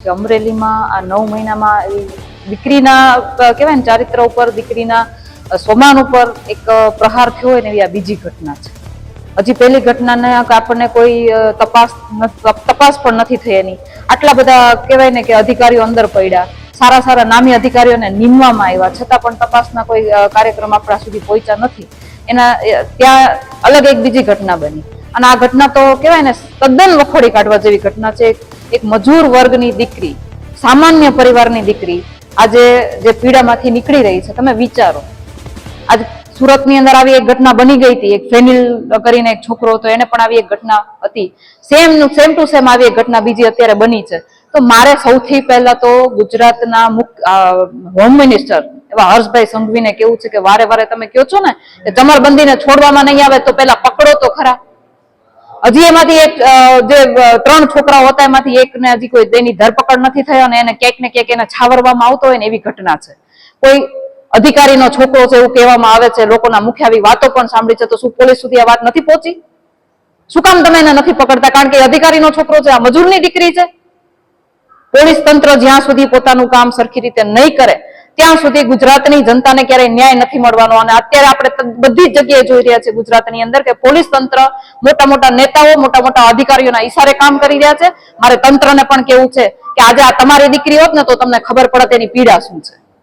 અમરેલીમાં આ 9 મહિનામાં દીકરીના કહેવાય ને ચારિત્ર ઉપર દીકરીના સ્વમાન ઉપર એક પ્રહાર થયો હોય ને એવી આ બીજી ઘટના છે. હજી પહેલી ઘટનાને આપણને કોઈ તપાસ પણ નથી થઈ એની. આટલા બધા કહેવાય ને કે અધિકારીઓ અંદર પડ્યા, સારા સારા નામી અધિકારીઓને નીમવામાં આવ્યા, છતાં પણ તપાસના કોઈ કાર્યક્રમ આપણા સુધી પહોંચ્યા નથી. એના ત્યાં અલગ એક બીજી ઘટના બની અને આ ઘટના તો કહેવાય ને તદ્દન વખોડી કાઢવા જેવી ઘટના છે. એક મજૂર વર્ગની દીકરી, સામાન્ય પરિવારની દીકરી આજે જે પીડામાંથી નીકળી રહી છે. તમે વિચારો, આજ સુરતની અંદર આવી એક ઘટના બની ગઈ હતી. એક ફેનિલ કરીને એક છોકરો હતો, એને પણ આવી એક ઘટના હતી. સેમ ટુ સેમ આવી એક ઘટના બીજી અત્યારે બની છે. તો મારે સૌથી પહેલા તો ગુજરાતના હોમ મિનિસ્ટર એવા હર્ષભાઈ સંઘવીને કેવું છે કે વારે વારે તમે કહો છો ને કે ચમરબંધીને છોડવામાં નહીં આવે તો પેલા પકડો તો ખરા. હજી એમાંથી એક જે 3 છોકરાઓ હતા એમાંથી એકને હજી કોઈ તેની ધરપકડ નથી થઈ અને એને ક્યાંક ને ક્યાંક એને છાવરવામાં આવતો હોય ને એવી ઘટના છે. કોઈ અધિકારીનો છોકરો છે એવું કહેવામાં આવે છે, લોકોના મુખ્ય આવી વાતો પણ સાંભળી છે. તો શું પોલીસ સુધી આ વાત નથી પહોંચી? શું કામ તમે એને નથી પકડતા? કારણ કે અધિકારીનો છોકરો છે, આ મજૂરની દીકરી છે. પોલીસ તંત્ર જ્યાં સુધી પોતાનું કામ સરખી રીતે નહીં કરે ત્યાં સુધી ગુજરાતની જનતાને ક્યારેય ન્યાય નથી મળવાનો. અને અત્યારે આપણે બધી જ જગ્યાએ જોઈ રહ્યા છે ગુજરાતની અંદર કે પોલીસ તંત્ર મોટા મોટા નેતાઓ, મોટા મોટા અધિકારીઓના ઈશારે કામ કરી રહ્યા છે. મારે તંત્રને પણ કેવું છે કે આજે આ તમારી દીકરી હોત ને તો તમને ખબર પડત એની પીડા શું છે.